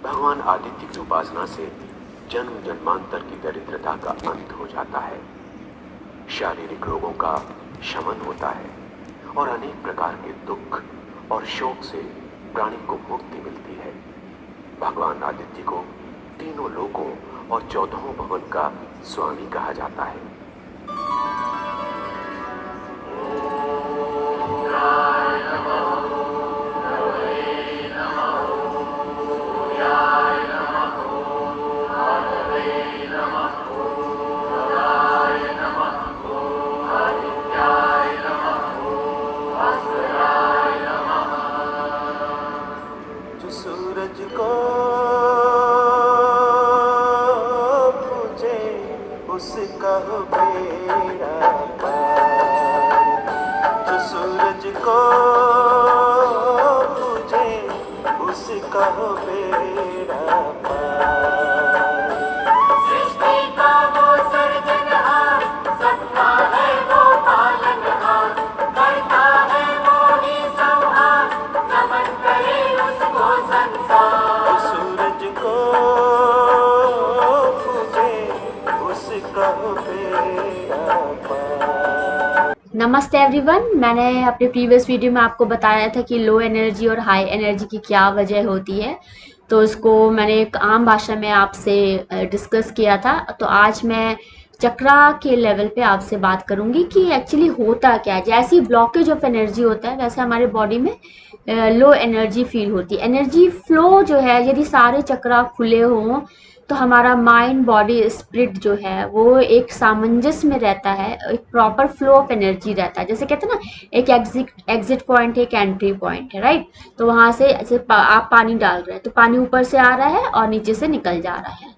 भगवान आदित्य की उपासना से जन्म जन्मांतर की दरिद्रता का अंत हो जाता है, शारीरिक रोगों का शमन होता है और अनेक प्रकार के दुख और शोक से प्राणी को मुक्ति मिलती है। भगवान आदित्य को तीनों लोकों और 14 भवन का स्वामी कहा जाता है। सूरज को पूजे उसका हो बेड़ा पार, जो सूरज को पूजे उसका हो बेड़ा पार। सृष्टि का वो सर्जनहार, सबका है वो पालनहार, करता है वो ही संहार, नमन करे उसको संसार। सूरज को पूजे उसका हो बेड़ा पार। नमस्ते एवरीवन। मैंने अपने प्रीवियस वीडियो में आपको बताया था कि लो एनर्जी और हाई एनर्जी की क्या वजह होती है, तो इसको मैंने एक आम भाषा में आपसे डिस्कस किया था। तो आज मैं चक्रा के लेवल पे आपसे बात करूंगी कि एक्चुअली होता क्या है। जैसी ब्लॉकेज ऑफ एनर्जी होता है वैसे हमारे बॉडी में लो एनर्जी फील होती है। एनर्जी फ्लो जो है, यदि सारे चक्रा खुले हों तो हमारा माइंड बॉडी स्पिरिट जो है वो एक सामंजस्य में रहता है, एक प्रॉपर फ्लो ऑफ एनर्जी रहता है। जैसे कहते हैं ना, एक एग्जिट पॉइंट है, एक एंट्री पॉइंट है, राइट। तो वहां से ऐसे आप पानी डाल रहे हैं तो पानी ऊपर से आ रहा है और नीचे से निकल जा रहा है,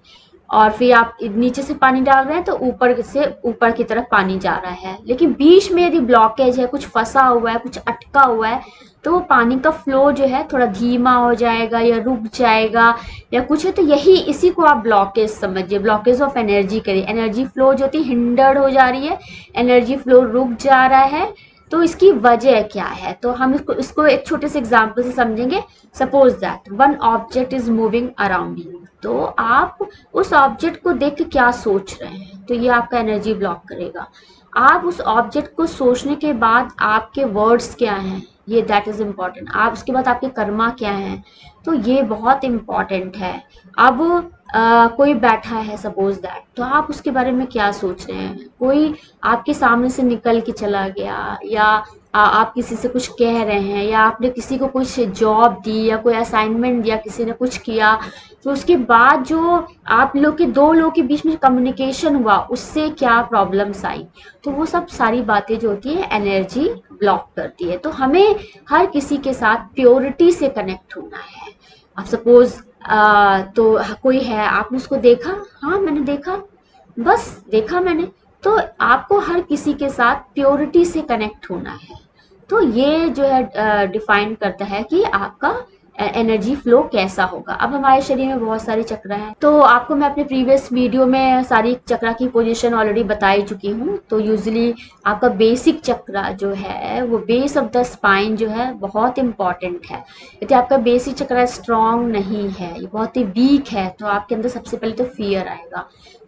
और फिर आप नीचे से पानी डाल रहे हैं तो ऊपर से ऊपर की तरफ पानी जा रहा है। लेकिन बीच में यदि ब्लॉकेज है, कुछ फंसा हुआ है, कुछ अटका हुआ है, तो वो पानी का फ्लो जो है थोड़ा धीमा हो जाएगा या रुक जाएगा या कुछ है। तो यही इसी को आप ब्लॉकेज समझिए, ब्लॉकेज ऑफ एनर्जी करिए। एनर्जी फ्लो जो थी हिंडर्ड हो जा रही है, एनर्जी फ्लो रुक जा रहा है, तो इसकी वजह क्या है। तो हम इसको एक छोटे से एग्जाम्पल से समझेंगे। Suppose that one object is moving around you, तो आप उस ऑब्जेक्ट को देख के क्या सोच रहे हैं, तो ये आपका एनर्जी ब्लॉक करेगा। आप उस ऑब्जेक्ट को सोचने के बाद आपके वर्ड्स क्या हैं, ये दैट इज इम्पॉर्टेंट। आप उसके बाद आपके कर्मा क्या हैं, तो ये बहुत इम्पॉर्टेंट है। अब कोई बैठा है सपोज दैट, तो आप उसके बारे में क्या सोच रहे हैं। कोई आपके सामने से निकल के चला गया, या आप किसी से कुछ कह रहे हैं, या आपने किसी को कुछ जॉब दी या कोई असाइनमेंट दिया, किसी ने कुछ किया, तो उसके बाद जो आप लोग के दो लोग के बीच में कम्युनिकेशन हुआ उससे क्या प्रॉब्लम्स आई, तो वो सब सारी बातें जो होती है एनर्जी ब्लॉक करती है। तो हमें हर किसी के साथ प्योरिटी से कनेक्ट होना है। अब सपोज तो कोई है, आपने उसको देखा, हाँ मैंने देखा, बस देखा मैंने, तो आपको हर किसी के साथ प्योरिटी से कनेक्ट होना है। तो ये जो है डिफाइन करता है कि आपका एनर्जी फ्लो कैसा होगा। अब हमारे शरीर में बहुत सारी चक्र हैं, तो आपको मैं अपने प्रीवियस वीडियो में सारी चक्रा की पोजीशन ऑलरेडी बता ही चुकी हूँ। तो यूजुअली आपका बेसिक चक्रा जो है वो बेस ऑफ द स्पाइन जो है बहुत इंपॉर्टेंट है। यदि आपका बेसिक चक्रा स्ट्रांग नहीं है, ये बहुत ही वीक है, तो आपके अंदर सबसे पहले तो फियर आएगा,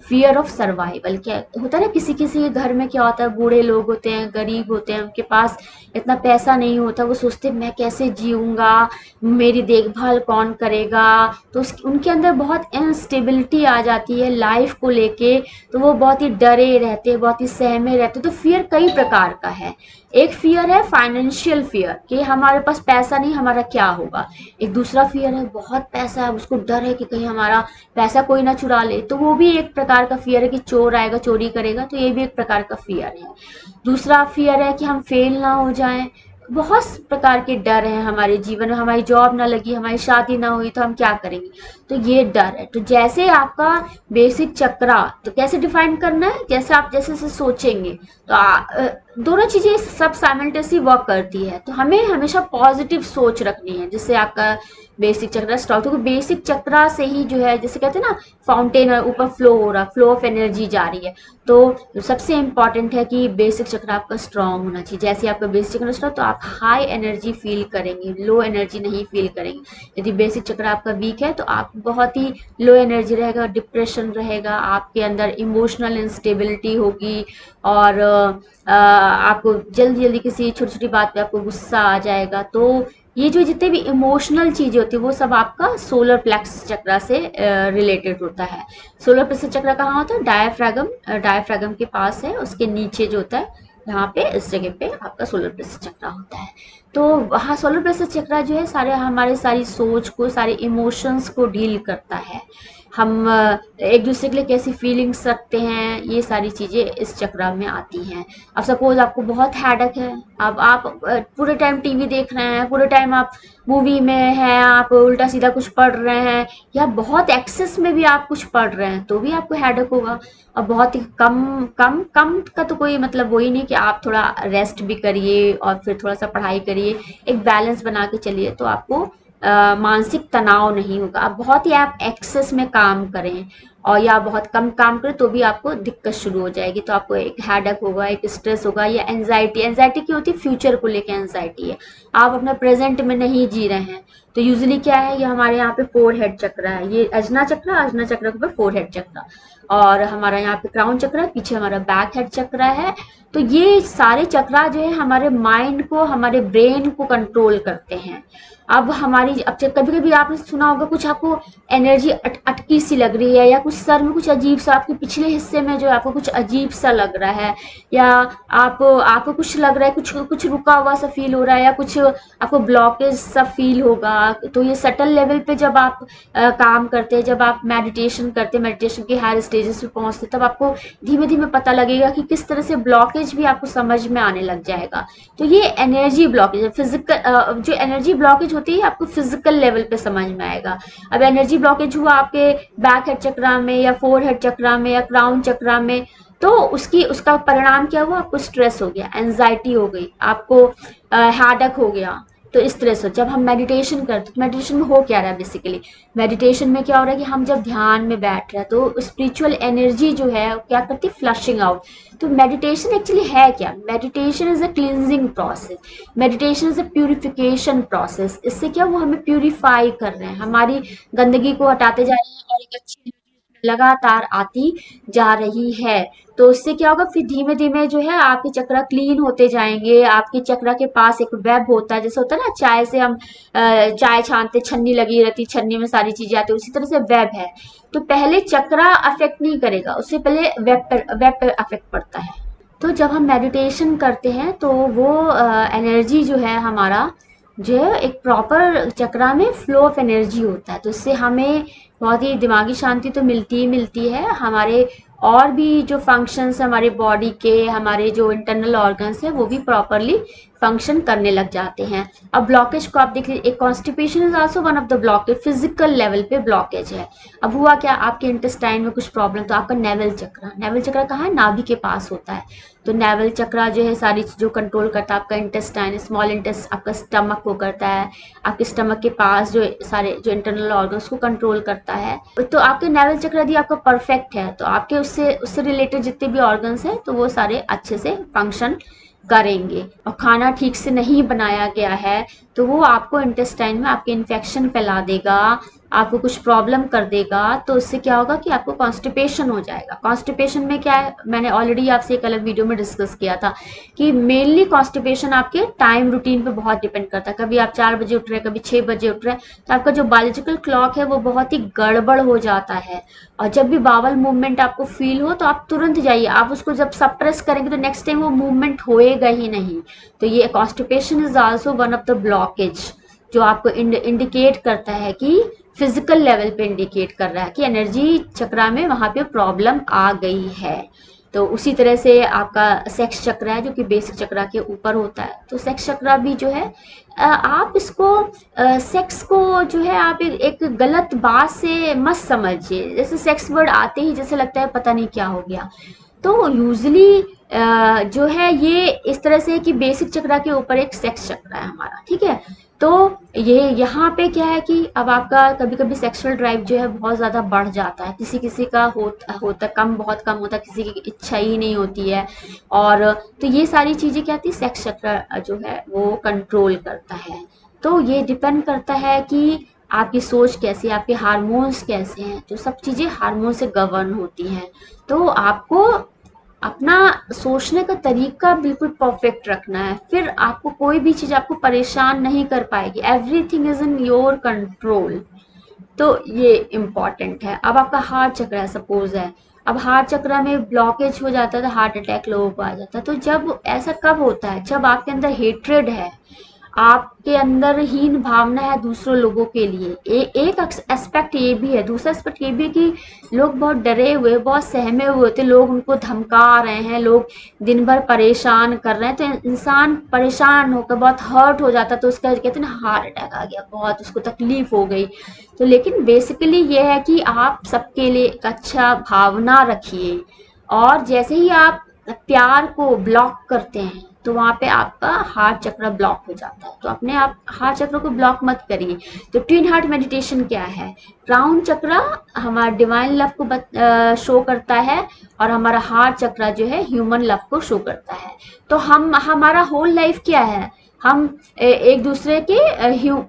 फियर ऑफ सर्वाइवल। क्या होता है ना, किसी किसी घर में क्या होता है, बूढ़े लोग होते हैं, गरीब होते हैं, उनके पास इतना पैसा नहीं होता, वो सोचते हैं मैं कैसे जीऊंगा, मेरी देखभाल कौन करेगा। तो उनके अंदर बहुत इनस्टेबिलिटी आ जाती है लाइफ को लेके, तो वो बहुत ही डरे रहते हैं, बहुत ही सहमे रहते हैं। तो फियर कई प्रकार का है। एक फियर है फाइनेंशियल फियर कि हमारे पास पैसा नहीं, हमारा क्या होगा। एक दूसरा फियर है बहुत पैसा है, उसको डर है कि कहीं हमारा पैसा कोई ना चुरा ले, तो वो भी एक प्रकार का फियर है कि चोर आएगा चोरी करेगा, तो ये भी एक प्रकार का फियर है। दूसरा फियर है कि हम फेल ना हो जाएं। बहुत प्रकार के डर हैं हमारे जीवन में, हमारी जॉब ना लगी, हमारी शादी ना हुई तो हम क्या करेंगे, तो ये डर है। तो जैसे आपका बेसिक चक्रा, तो कैसे डिफाइन करना है, जैसे आप जैसे से सोचेंगे, तो दोनों चीजें सब साइमल्टेनियसली वर्क करती है। तो हमें हमेशा पॉजिटिव सोच रखनी है, जिससे आपका बेसिक चक्रा स्ट्रॉन्ग, तो बेसिक चक्रा से ही जो है, जैसे कहते हैं ना फाउंटेन है ऊपर फ्लो हो रहा, फ्लो ऑफ एनर्जी जा रही है। तो सबसे इंपॉर्टेंट है कि बेसिक चक्रा आपका स्ट्रांग होना चाहिए। जैसे आपका बेसिक चक्रा स्ट्रांग, तो आप हाई एनर्जी फील करेंगे, लो एनर्जी नहीं फील करेंगे। यदि बेसिक चक्रा आपका वीक है तो आप बहुत ही लो एनर्जी रहेगा, डिप्रेशन रहेगा, आपके अंदर इमोशनल इंस्टेबिलिटी होगी, और आपको जल्दी जल्दी किसी छोटी छोटी बात पे आपको गुस्सा आ जाएगा। तो ये जो जितने भी इमोशनल चीजें होती है वो सब आपका सोलर प्लेक्स चक्रा से रिलेटेड होता है। सोलर प्लेक्स चक्रा कहाँ होता है? डायफ्रागम, डायफ्रागम के पास है, उसके नीचे जो होता है यहाँ पे, इस जगह पे आपका सोलर प्लेक्स चक्रा होता है। तो हाँ, सोलर प्लेक्स चक्रा जो है सारे हमारे सारी सोच को, सारे इमोशंस को डील करता है। हम एक दूसरे के लिए कैसी फीलिंग्स रखते हैं, ये सारी चीजें इस चक्रा में आती हैं। अब सपोज आपको बहुत हैडक है, अब आप पूरे टाइम टीवी देख रहे हैं, पूरे टाइम आप मूवी में हैं, आप उल्टा सीधा कुछ पढ़ रहे हैं, या बहुत एक्सेस में भी आप कुछ पढ़ रहे हैं तो भी आपको हैडक होगा। और बहुत ही कम कम कम का तो कोई मतलब वही नहीं कि आप थोड़ा रेस्ट भी करिए और फिर थोड़ा सा पढ़ाई करिए, एक बैलेंस बना के चलिए तो आपको मानसिक तनाव नहीं होगा। अब बहुत ही आप एक्सेस में काम करें और या बहुत कम काम करें तो भी आपको दिक्कत शुरू हो जाएगी। तो आपको एक हैडक होगा, एक स्ट्रेस होगा, या एंजाइटी। एंजाइटी की होती है फ्यूचर को लेकर एंजाइटी है, आप अपना प्रेजेंट में नहीं जी रहे हैं। तो यूजुअली क्या है, ये हमारे यहाँ पे फोर हेड चक्र है, ये अजना चक्र, अजना चक्र के ऊपर फोर हेड चक्र, और हमारा यहाँ पे क्राउन चक्र है, पीछे हमारा बैक हेड चक्र है। तो ये सारे चक्रा जो है हमारे माइंड को, हमारे ब्रेन को कंट्रोल करते हैं। अब हमारी, अब कभी कभी आपने सुना होगा कुछ आपको एनर्जी अटकी सी लग रही है, या कुछ सर में कुछ अजीब सा, आपके पिछले हिस्से में जो है आपको कुछ अजीब सा लग रहा है, या आपको कुछ लग रहा है, कुछ कुछ रुका हुआ सा फील हो रहा है, या कुछ आपको ब्लॉकेज सा फील होगा। तो ये सटल लेवल पे जब आप काम करते हैं, जब आप मेडिटेशन करते हैं, मेडिटेशन के हायर स्टेजेस पे पहुंचते, तब आपको धीमे धीमे पता लगेगा कि किस तरह से ब्लॉकेज भी आपको समझ में आने लग जाएगा। तो ये एनर्जी ब्लॉकेज है, फिजिकल जो एनर्जी ब्लॉकेज होती है आपको फिजिकल लेवल पे समझ में आएगा। अब एनर्जी ब्लॉकेज हुआ आपके बैक हेड चक्रा में, या फोर हेड चक्रा में, या क्राउन चक्रा में, तो उसका परिणाम क्या हुआ? आपको स्ट्रेस हो गया, एंजाइटी हो गई, आपको हैडक हो गया। तो इस तरह से जब हम मेडिटेशन करते हैं, मेडिटेशन में हो क्या रहा है बेसिकली, मेडिटेशन में क्या हो रहा है कि हम जब ध्यान में बैठ रहे हैं तो स्पिरिचुअल एनर्जी जो है क्या करती है? Flushing out. तो मेडिटेशन एक्चुअली है क्या? Meditation is a cleansing process, meditation is a purification process. इससे क्या, वो हमें प्यूरिफाई कर रहे हैं, हमारी गंदगी को हटाते जा रहे हैं और एक अच्छी लगातार आती जा रही है। तो उससे क्या होगा, फिर धीमे धीमे जो है आपके चक्रा क्लीन होते जाएंगे। आपके चक्रा के पास एक वेब होता है, जैसे होता है ना चाय से हम चाय छानते, छन्नी लगी रहती, छन्नी में सारी चीजें आती है, उसी तरह से वेब है। तो पहले चक्रा अफेक्ट नहीं करेगा, उससे पहले वेब पर अफेक्ट पड़ता है। तो जब हम मेडिटेशन करते हैं तो वो एनर्जी जो है हमारा, जो है एक प्रॉपर चक्रा में फ्लो ऑफ एनर्जी होता है। तो इससे हमें बहुत ही दिमागी शांति तो मिलती ही मिलती है, हमारे और भी जो फंक्शंस हमारे बॉडी के, हमारे जो इंटरनल ऑर्गन्स है वो भी प्रॉपरली फंक्शन करने लग जाते हैं। अब ब्लॉकेज को आप देख लीजिए, एक constipation is also one of the blockage, physical level पे ब्लॉकेज है। अब हुआ क्या, आपके इंटेस्टाइन में कुछ प्रॉब्लम, तो आपका नेवल चक्रा, नेवल चक्रा कहाँ है? नाभि के पास होता है। तो नेवल चक्रा जो है सारी चीजों कंट्रोल करता है, आपका इंटेस्टाइन, स्मॉल इंटेस्ट, आपका स्टमक को करता है, आपके स्टमक के पास जो सारे जो इंटरनल ऑर्गन्स को कंट्रोल करता है। तो आपके नेवल चक्र यदि आपका परफेक्ट है तो आपके उससे रिलेटेड जितने भी ऑर्गन्स हैं तो वो सारे अच्छे से फंक्शन करेंगे। और खाना ठीक से नहीं बनाया गया है तो वो आपको इंटेस्टाइन में आपके इन्फेक्शन फैला देगा, आपको कुछ प्रॉब्लम कर देगा। तो उससे क्या होगा कि आपको कॉन्स्टिपेशन हो जाएगा। कॉन्स्टिपेशन में क्या है, मैंने ऑलरेडी आपसे एक अलग वीडियो में डिस्कस किया था कि मेनली कॉन्स्टिपेशन आपके टाइम रूटीन पे बहुत डिपेंड करता है। कभी आप 4 बजे उठ रहे हैं, कभी 6 बजे उठ रहे हैं, तो आपका जो बायोलॉजिकल क्लॉक है वो बहुत ही गड़बड़ हो जाता है। और जब भी बावल मूवमेंट आपको फील हो तो आप तुरंत जाइए, आप उसको जब सप्रेस करेंगे तो नेक्स्ट टाइम वो मूवमेंट होएगा ही नहीं। तो ये constipation is also one of the blockage जो आपको इंडिकेट करता है कि फिजिकल लेवल पे इंडिकेट कर रहा है कि एनर्जी चक्रा में वहां पे प्रॉब्लम आ गई है। तो उसी तरह से आपका सेक्स चक्र है जो कि बेसिक चक्रा के ऊपर होता है। तो सेक्स चक्रा भी जो है आप इसको सेक्स को जो है आप एक गलत बात से मत समझिए। जैसे सेक्स वर्ड आते ही जैसे लगता है पता नहीं क्या हो गया। तो यूजली जो है ये इस तरह से है कि बेसिक चक्रा के ऊपर एक सेक्स चक्रा है हमारा, ठीक है। तो ये यहाँ पे क्या है कि अब आपका कभी कभी सेक्सुअल ड्राइव जो है बहुत ज्यादा बढ़ जाता है, किसी किसी का होता कम, बहुत कम होता, किसी की इच्छा ही नहीं होती है। और तो ये सारी चीजें क्या आती है, सेक्स चक्र जो है वो कंट्रोल करता है। तो ये डिपेंड करता है कि आपकी सोच कैसी है, आपके हार्मोन्स कैसे हैं, जो सब चीजें हार्मोन से गवर्न होती हैं। तो आपको अपना सोचने का तरीका बिल्कुल परफेक्ट रखना है, फिर आपको कोई भी चीज आपको परेशान नहीं कर पाएगी। Everything is in your control. तो ये इम्पॉर्टेंट है। अब आपका हार्ट चक्र है, सपोज है, अब हार्ट चक्र में ब्लॉकेज हो जाता है तो हार्ट अटैक लोगों को आ जाता है। तो जब ऐसा कब होता है, जब आपके अंदर हेट्रेड है, आपके अंदर हीन भावना है दूसरों लोगों के लिए। एक एस्पेक्ट ये भी है, दूसरा एस्पेक्ट ये भी है कि लोग बहुत डरे हुए, बहुत सहमे हुए होते, लोग उनको धमका रहे हैं, लोग दिन भर परेशान कर रहे हैं, तो इंसान परेशान होकर बहुत हर्ट हो जाता है, तो उसका कहते हैं ना हार्ट अटैक आ गया, बहुत उसको तकलीफ हो गई। तो लेकिन बेसिकली ये है कि आप सबके लिए एक अच्छा भावना रखिए, और जैसे ही आप प्यार को ब्लॉक करते हैं तो वहां पे आपका हार्ट चक्र ब्लॉक हो जाता है। तो अपने आप हार्ट चक्र को ब्लॉक मत करिए। तो ट्विन हार्ट मेडिटेशन क्या है, क्राउन चक्र हमारा डिवाइन लव को शो करता है, और हमारा हार्ट चक्र जो है ह्यूमन लव को शो करता है। तो हमारा होल लाइफ क्या है, हम एक दूसरे के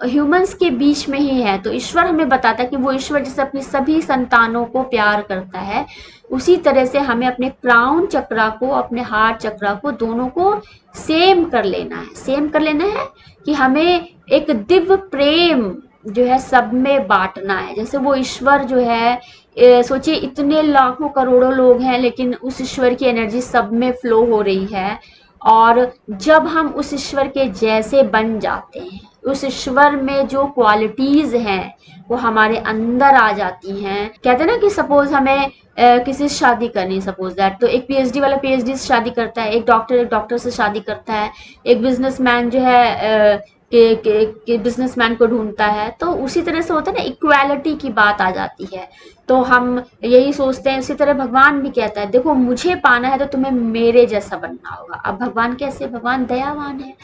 ह्यूमंस के बीच में ही है। तो ईश्वर हमें बताता है कि वो ईश्वर जैसे अपनी सभी संतानों को प्यार करता है, उसी तरह से हमें अपने क्राउन चक्रा को, अपने हार्ट चक्रा को, दोनों को सेम कर लेना है। सेम कर लेना है कि हमें एक दिव्य प्रेम जो है सब में बांटना है। जैसे वो ईश्वर जो है, सोचिए इतने लाखों करोड़ों लोग हैं, लेकिन उस ईश्वर की एनर्जी सब में फ्लो हो रही है। और जब हम उस ईश्वर के जैसे बन जाते हैं, उस ईश्वर में जो क्वालिटीज हैं वो हमारे अंदर आ जाती हैं। कहते हैं ना कि सपोज हमें किसी से शादी करनी, सपोज दैट, तो एक पीएचडी वाला पीएचडी से शादी करता है, एक डॉक्टर से शादी करता है, एक बिजनेसमैन जो है के बिजनेसमैन को ढूंढता है। तो उसी तरह से होता है ना, इक्वालिटी की बात आ जाती है। तो हम यही सोचते हैं, उसी तरह भगवान भी कहता है देखो मुझे पाना है तो तुम्हें मेरे जैसा बनना होगा। अब भगवान कैसे, भगवान दयावान है,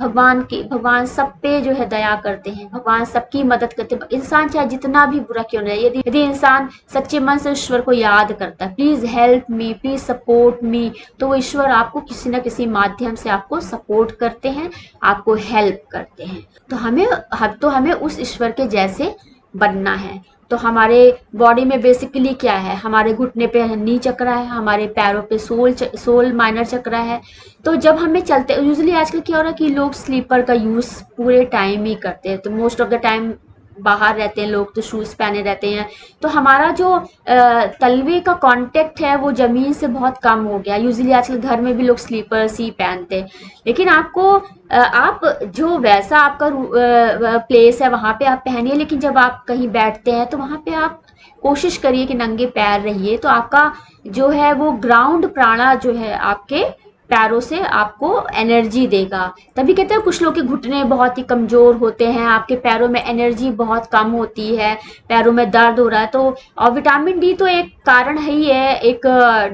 भगवान सब पे जो है दया करते हैं, भगवान सबकी मदद करते हैं। इंसान चाहे जितना भी बुरा क्यों नहीं, यदि इंसान सच्चे मन से ईश्वर को याद करता है, please help me, please support me, तो वो ईश्वर आपको किसी न किसी माध्यम से आपको सपोर्ट करते हैं, आपको हेल्प करते हैं। तो हमें उस ईश्वर के जैसे बनना है। तो हमारे बॉडी में बेसिकली क्या है, हमारे घुटने पे नी चक्र है, हमारे पैरों पे सोल माइनर चक्र है। तो जब हमें चलते, यूजुअली आजकल क्या हो रहा है कि लोग स्लीपर का यूज पूरे टाइम ही करते हैं, तो मोस्ट ऑफ द टाइम बाहर रहते हैं लोग, तो शूज पहने रहते हैं। तो हमारा जो तलवे का कांटेक्ट है वो जमीन से बहुत कम हो गया। यूजुअली आजकल घर में भी लोग स्लीपर्स ही पहनते हैं, लेकिन आप जो वैसा आपका प्लेस है वहां पे आप पहनिए, लेकिन जब आप कहीं बैठते हैं तो वहां पे आप कोशिश करिए कि नंगे पैर रहिए। तो आपका जो है वो ग्राउंड प्राणा जो है आपके पैरों से आपको एनर्जी देगा। तभी कहते हैं कुछ लोग के घुटने बहुत ही कमजोर होते हैं, आपके पैरों में एनर्जी बहुत कम होती है, पैरों में दर्द हो रहा है। तो और विटामिन डी तो एक कारण है ही है, एक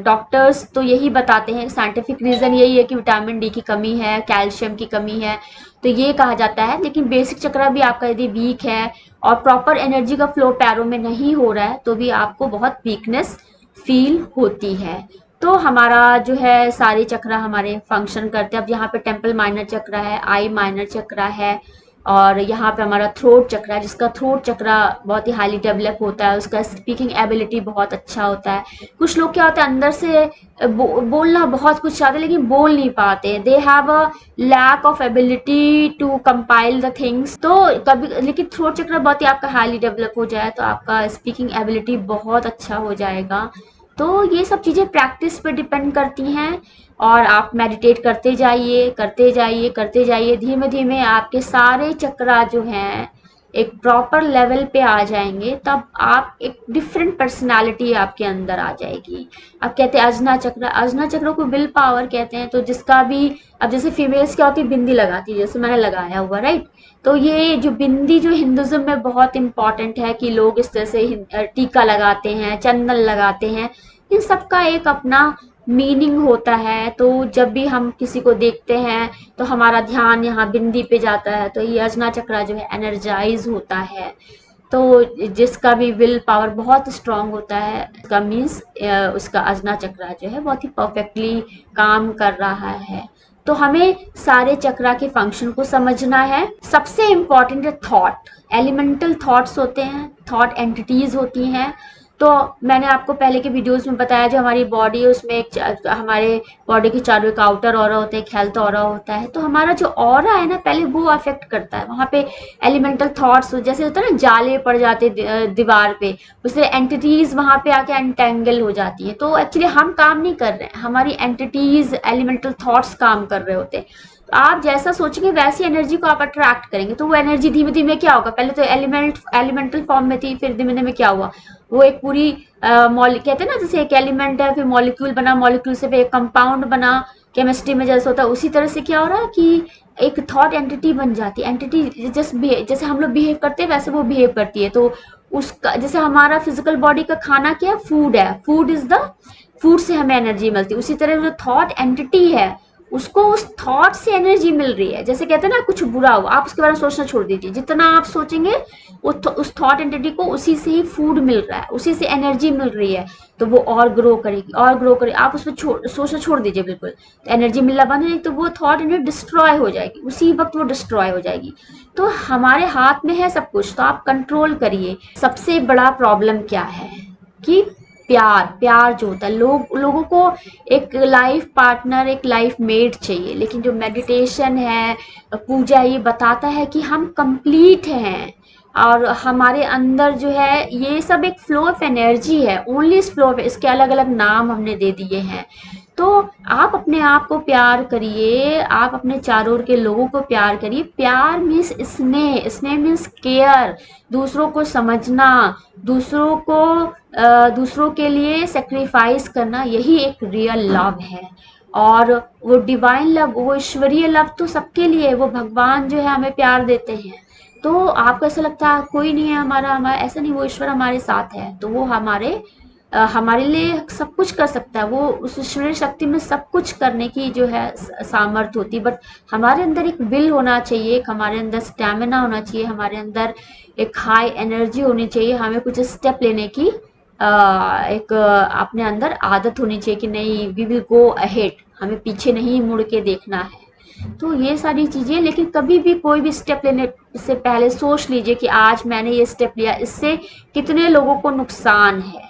डॉक्टर्स तो यही बताते हैं, साइंटिफिक रीजन यही है कि विटामिन डी की कमी है, कैल्शियम की कमी है, तो ये कहा जाता है। लेकिन बेसिक चक्र भी आपका यदि वीक है और प्रॉपर एनर्जी का फ्लो पैरों में नहीं हो रहा है तो भी आपको बहुत वीकनेस फील होती है। तो हमारा जो है सारे चक्र हमारे फंक्शन करते हैं। अब यहाँ पे टेम्पल माइनर चक्र है, आई माइनर चक्र है, और यहाँ पे हमारा थ्रोट चक्र है, जिसका थ्रोट चक्र बहुत ही हाईली डेवलप होता है, उसका स्पीकिंग एबिलिटी बहुत अच्छा होता है। कुछ लोग क्या होता है अंदर से बोलना बहुत कुछ चाहते हैं लेकिन बोल नहीं पाते, they have a lack of ability to compile the things. तो कभी लेकिन थ्रोट चक्र बहुत ही आपका हाईली डेवलप हो जाए तो आपका स्पीकिंग एबिलिटी बहुत अच्छा हो जाएगा। तो ये सब चीज़ें प्रैक्टिस पे डिपेंड करती हैं, और आप मेडिटेट करते जाइए करते जाइए करते जाइए, धीमे धीमे आपके सारे चक्रा जो हैं एक प्रॉपर लेवल पे आ जाएंगे। तब आप एक डिफरेंट पर्सनालिटी आपके अंदर आ जाएगी। अब कहते हैं अजना चक्र को विल पावर कहते हैं। तो जिसका भी, अब जैसे फीमेल्स क्या होती है बिंदी लगाती है, जैसे मैंने लगाया हुआ, राइट। तो ये जो बिंदी जो हिंदुज्म में बहुत इंपॉर्टेंट है कि लोग इस तरह से टीका लगाते हैं, चंदन लगाते हैं, इन सबका एक अपना मीनिंग होता है। तो जब भी हम किसी को देखते हैं तो हमारा ध्यान यहाँ बिंदी पे जाता है, तो ये अजना चक्रा जो है एनर्जाइज होता है। तो जिसका भी विल पावर बहुत स्ट्रांग होता है, उसका मीन्स उसका अजना चक्रा जो है बहुत ही परफेक्टली काम कर रहा है। तो हमें सारे चक्रा के फंक्शन को समझना है। सबसे इम्पॉर्टेंट है थॉट। एलिमेंटल थॉट्स होते हैं, थॉट एंटिटीज होती हैं। तो मैंने आपको पहले के वीडियोस में बताया, जो हमारी बॉडी है उसमें हमारे बॉडी के चारों एक आउटर ऑरा होता है, एक हेल्थ ऑरा होता है। तो हमारा जो ऑरा है ना, पहले वो अफेक्ट करता है। वहाँ पे एलिमेंटल थॉट्स जैसे होता है ना, जाले पड़ जाते दीवार पे, उससे एंटिटीज वहाँ पे आके एंटेंगल हो जाती है। तो एक्चुअली हम काम नहीं कर रहे हैं, हमारी एंटिटीज एलिमेंटल थॉट्स काम कर रहे होते हैं। तो आप जैसा सोचेंगे वैसी एनर्जी को आप अट्रैक्ट करेंगे। तो वो एनर्जी धीमे धीमे क्या होगा, पहले तो एलिमेंटल फॉर्म में थी, फिर धीमे धीमे क्या हुआ, वो एक पूरी कहते हैं ना, जैसे एक एलिमेंट है फिर मॉलिक्यूल बना, मॉलिक्यूल से फिर एक कंपाउंड बना, केमिस्ट्री में जैसे होता है उसी तरह से क्या हो रहा है कि एक थॉट एंटिटी बन जाती है। एंटिटी जैसे हम लोग बिहेव करते हैं वैसे वो बिहेव करती है। तो उसका जैसे हमारा फिजिकल बॉडी का खाना क्या है, फूड है, फूड इज द फूड से हमें एनर्जी मिलती है। उसी तरह जो थॉट एंटिटी है उसको उस थॉट से एनर्जी मिल रही है। जैसे कहते हैं ना, कुछ बुरा हो, आप उसके बारे में सोचना छोड़ दीजिए, जितना आप सोचेंगे उस थॉट एंटिटी को उसी से ही फूड मिल रहा है, उसी से एनर्जी मिल रही है। तो वो और ग्रो करेगी और ग्रो करेगी। आप उसमें सोचना छोड़ दीजिए बिल्कुल, तो एनर्जी मिलना बंद हो जाएगी, तो वो थॉट एनर्जी डिस्ट्रॉय हो जाएगी, उसी वक्त वो डिस्ट्रॉय हो जाएगी। तो हमारे हाथ में है सब कुछ, तो आप कंट्रोल करिए। सबसे बड़ा प्रॉब्लम क्या है कि प्यार जो होता है, लोगों को एक लाइफ पार्टनर, एक लाइफ मेट चाहिए। लेकिन जो मेडिटेशन है, पूजा, ये बताता है कि हम कंप्लीट हैं और हमारे अंदर जो है ये सब एक फ्लो ऑफ एनर्जी है, ओनली इस फ्लो ऑफ, इसके अलग अलग नाम हमने दे दिए हैं। तो आप अपने आप को प्यार करिए, आप अपने चारों ओर के लोगों को प्यार करिए। प्यार मीन्स स्नेह, स्नेह मीन्स केयर, दूसरों को समझना, दूसरों के लिए सेक्रीफाइस करना, यही एक रियल लव है। और वो डिवाइन लव, वो ईश्वरीय लव तो सबके लिए, वो भगवान जो है हमें प्यार देते हैं। तो आपको ऐसा लगता है कोई नहीं है हमारा, ऐसा नहीं, वो ईश्वर हमारे साथ है। तो वो हमारे लिए सब कुछ कर सकता है। वो उस ईश्वरीय शक्ति में सब कुछ करने की जो है सामर्थ्य होती है। बट हमारे अंदर एक विल होना चाहिए, हमारे अंदर स्टेमिना होना चाहिए, हमारे अंदर एक हाई एनर्जी होनी चाहिए। हमें कुछ स्टेप लेने की एक अपने अंदर आदत होनी चाहिए कि नहीं, वी विल गो अहेड, हमें पीछे नहीं मुड़ के देखना है। तो ये सारी चीजें, लेकिन कभी भी कोई भी स्टेप लेने से पहले सोच लीजिए कि आज मैंने ये स्टेप लिया, इससे कितने लोगों को नुकसान है।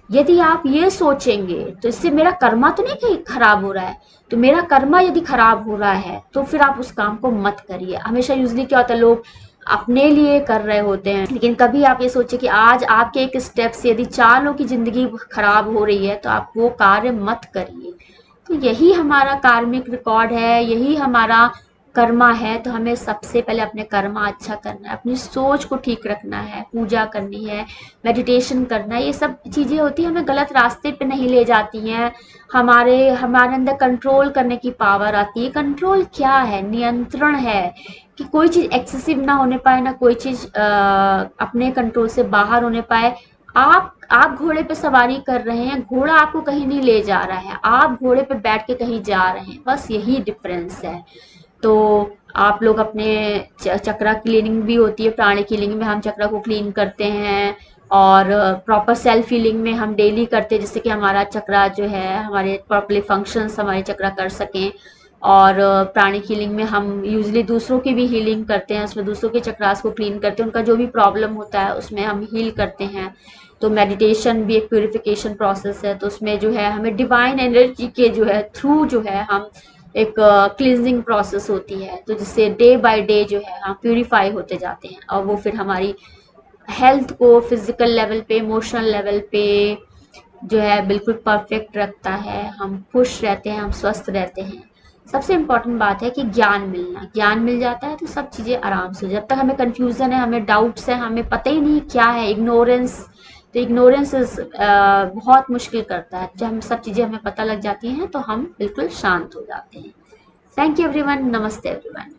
यदि आप ये सोचेंगे तो इससे मेरा कर्मा तो नहीं कहीं खराब हो रहा है। तो मेरा कर्मा यदि खराब हो रहा है तो फिर आप उस काम को मत करिए। हमेशा यूजली क्या होता है, लोग अपने लिए कर रहे होते हैं, लेकिन कभी आप ये सोचिए कि आज आपके एक स्टेप से यदि 4 लोगों की जिंदगी खराब हो रही है तो आप वो कार्य मत करिए। तो यही हमारा कार्मिक रिकॉर्ड है, यही हमारा कर्मा है। तो हमें सबसे पहले अपने कर्मा अच्छा करना है, अपनी सोच को ठीक रखना है, पूजा करनी है, मेडिटेशन करना है। ये सब चीज़ें होती हैं, हमें गलत रास्ते पे नहीं ले जाती हैं। हमारे अंदर कंट्रोल करने की पावर आती है। कंट्रोल क्या है, नियंत्रण है, कि कोई चीज़ एक्सेसिव ना होने पाए, ना कोई चीज़ अपने कंट्रोल से बाहर होने पाए। आप घोड़े पे सवारी कर रहे हैं, घोड़ा आपको कहीं नहीं ले जा रहा है, आप घोड़े पे बैठ के कहीं जा रहे हैं, बस यही डिफरेंस है। तो आप लोग अपने चक्रा क्लीनिंग भी होती है, प्राणी क्लीनिंग में हम चक्रा को क्लीन करते हैं, और प्रॉपर सेल्फ हीलिंग में हम डेली करते हैं, जिससे कि हमारा चक्रा जो है हमारे प्रॉपरली फंक्शंस हमारे चक्रा कर सकें। और प्राणी हीलिंग में हम यूजली दूसरों की भी हीलिंग करते हैं, उसमें दूसरों के चक्रास को क्लीन करते हैं, उनका जो भी प्रॉब्लम होता है उसमें हम हील करते हैं। तो मेडिटेशन भी एक प्यूरिफिकेशन प्रोसेस है, तो उसमें जो है हमें डिवाइन एनर्जी के जो है थ्रू जो है हम एक क्लींजिंग प्रोसेस होती है, तो जिससे डे बाय डे जो है हम प्यूरिफाई होते जाते हैं, और वो फिर हमारी हेल्थ को फिजिकल लेवल पे, इमोशनल लेवल पे जो है बिल्कुल परफेक्ट रखता है। हम खुश रहते हैं, हम स्वस्थ रहते हैं। सबसे इम्पॉर्टेंट बात है कि ज्ञान मिल जाता है तो सब चीज़ें आराम से। जब तक हमें कन्फ्यूज़न है, हमें डाउट्स है, हमें पता ही नहीं क्या है, इग्नोरेंस, तो इग्नोरेंस बहुत मुश्किल करता है। जब हम सब चीज़ें हमें पता लग जाती हैं तो हम बिल्कुल शांत हो जाते हैं। थैंक यू एवरीवन, नमस्ते एवरीवन।